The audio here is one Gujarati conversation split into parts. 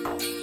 Oh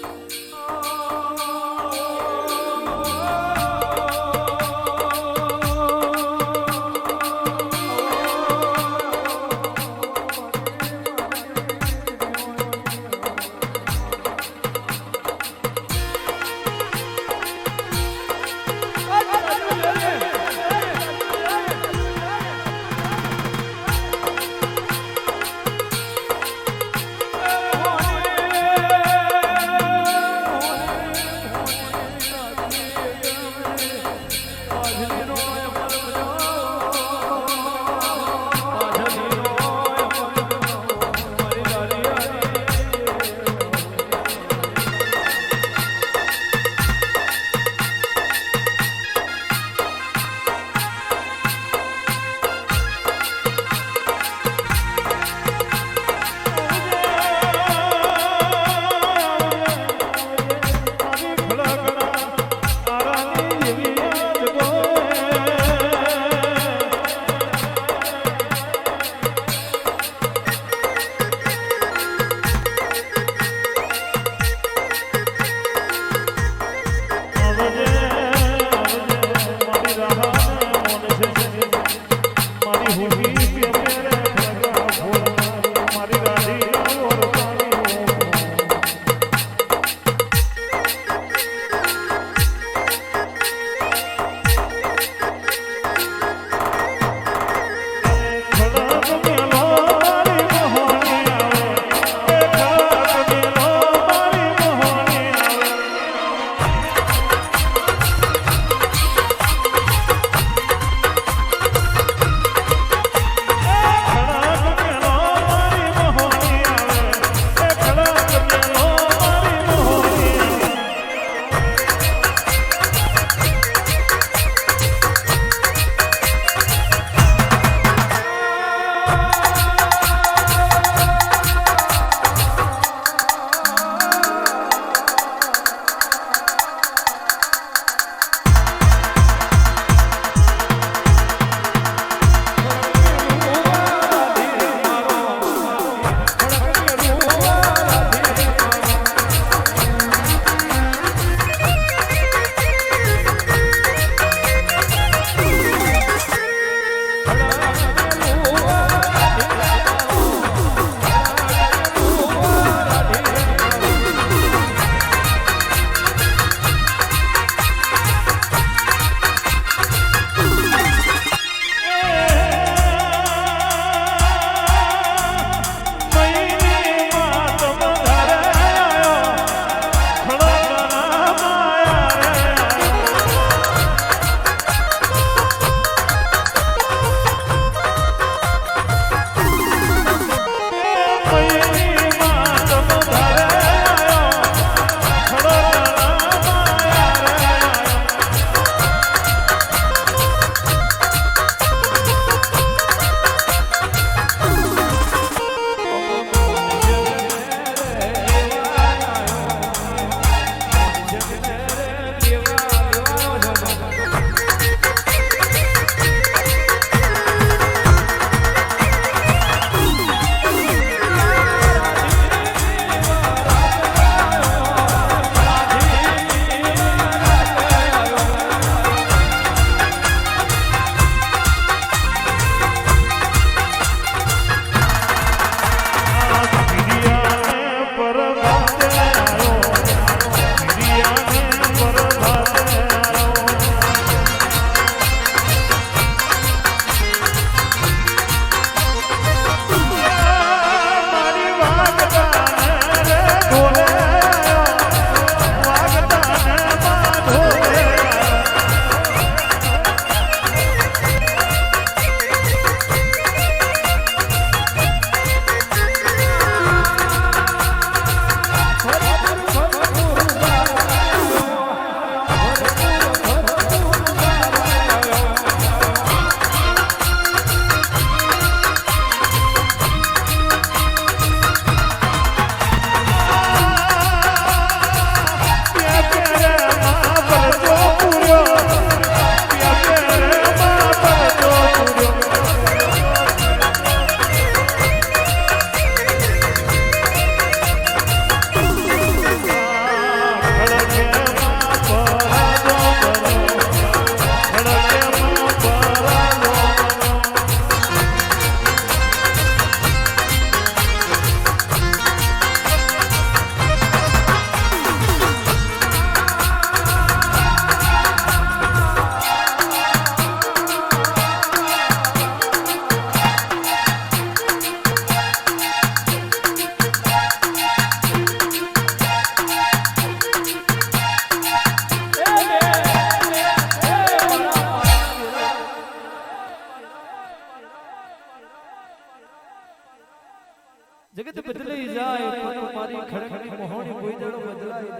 ખડકની મોહણી કોઈ દાડો બદલાય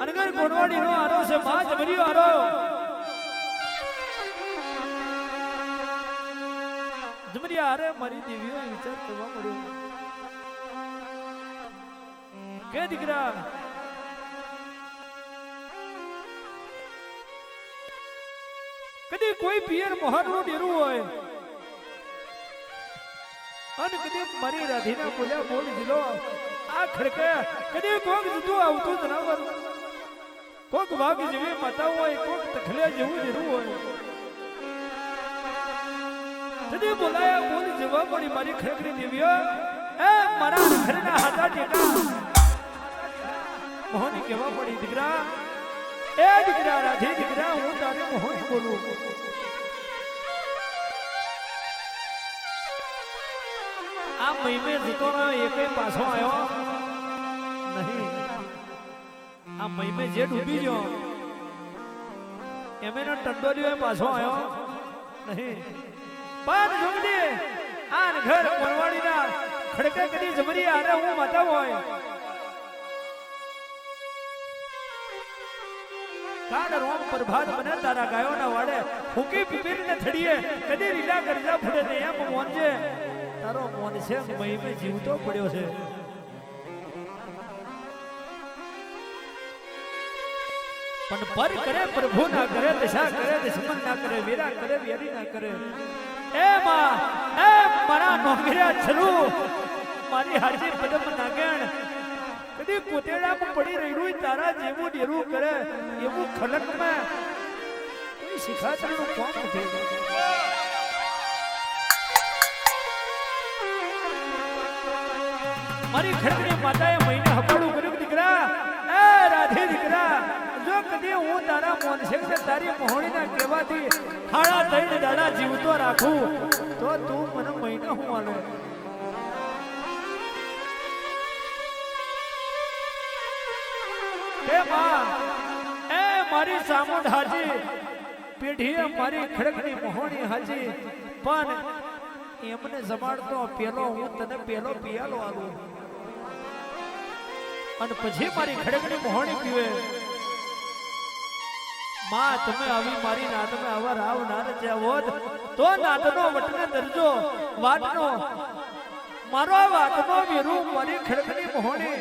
અનગર કોનવાડી નો આરો છે માં જમરીયો આરો જમરીયા આરે મારી દેવીઓ વિચાર કરવા મળ્યો કે દીકરા કદી કોઈ પિયર મોહરનું ડેરું હોય અને કદી મારી રાધીના બોલ્યા બોલ દિલો આ ખડકે કદી કોક જુદું આવતું જનાવર કોક વાઘ જેવી માતા હોય કોક તખલે જેવું ડેરું હોય કદી બોલાયા બોલ જવાબ મળી મારી ખડકની દેવીઓ એ મારા ઘરના હાથા ટેકા મોહની કેવા પડી દીકરા એ દીકરા રાધી દીકરા હું તારે મોહન બોલું આ મહિમે જતો એકે પાછો આવ્યો નહીં આ મહિમે જે ડૂબી ગયો એમેનો ટંડોલિયો પાછો આવ્યો નહીં પણ જોગડી આ ઘર પરવાડીના ખડકે કદી જમરી આરે હું માતા હોય કાળ રોમ પ્રભાત બને તારા ગાયોના વાડે ફૂકી પીપીને થડીએ કદી રીલા કરજા ફૂડે ને એમ મોનજે તારો મોન છે મહિમે જીવતો પડ્યો છે પણ પર કરે પ્રભુ ના કરે દશા કરે દુશ્મન ના કરે વીરા કરે વેરી ના કરે એ માં એ મારા નોકરિયા છલુ મારી હાજી પદમ નાગણ કદી કોટેડામાં પડી રહ્યું તારા જેવું ડેરું કરે એવું ખલકમાં કોઈ શિખાતરનું કોમ નથી મારી ખડકની માતાએ મહિને હપાડું કર્યું દીકરા એ રાધે દીકરા જો કદી હું તારા મોન છે કે તારી મોહણીના કહેવાથી હાડા થઈને દાડા જીવતો રાખું તો તું મને મહિને હું આલે એ માં એ મારી સામુંડ હાજી પેઢીએ મારી ખડકની મોહણી હાજી પણ એમને જમાડતો પેલો હું તને પેલો પિયાલો આલું અને પછી મારી ખડકની મોહણી પીવે માં તમે આવી મારી નાદમે આવા રાવ ના રચ્યા હોત તો નાદનો વટને દરજો વાટનો મારો વાટનો વીરુ મારી ખડકની મોહણી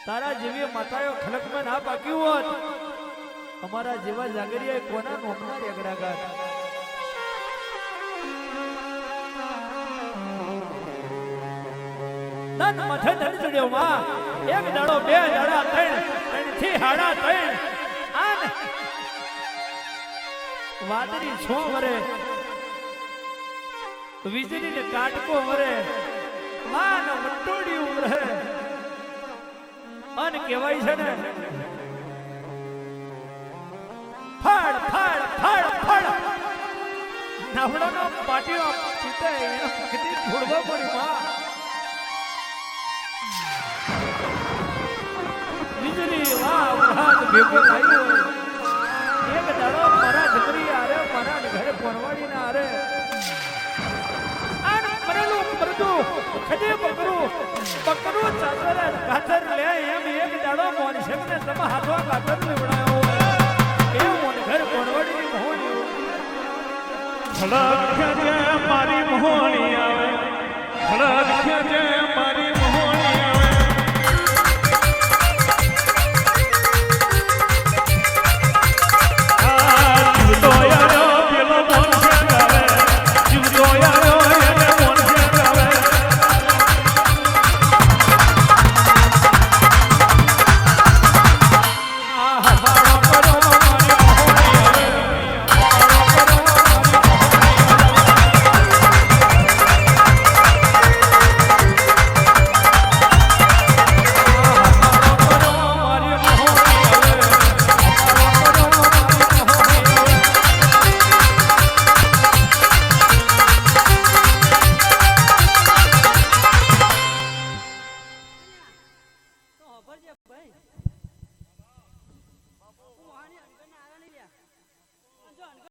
તારા જેવી માતાઓ ખલકમાં ના બાકી હોત અમારા જેવા જાગરિયા કોના નોમના રેગડાગાર તન મથે ધડ ચડ્યો માં એક દાડો બે દાડા ત્રણ થી હાડા ત્રણ આન વાદળી છો વરે વીજળી ને કાટકો વરે માન વટોડી ઉમરે અન કહેવાય છે ને ફાડ ફાડ ફાડ ફાડ નાવડાનો પાટીઓ તૂટે કદી છોડવા પડી માં વીજળી વાહ વરસાદ ભેગો આવ્યો એક દાડો મારા જમરી આરે મારા ઘરે પરવાડી ના આરે આન મરેલું મરદું ખડે પકડું ચાદર ગાજર લે એમ એક દાડો મોન શેકને તમે હાથો ગાજર લેવડાયો એ મોન ઘર પરવાડી મોહણી ખડક મારી મોહણી આવે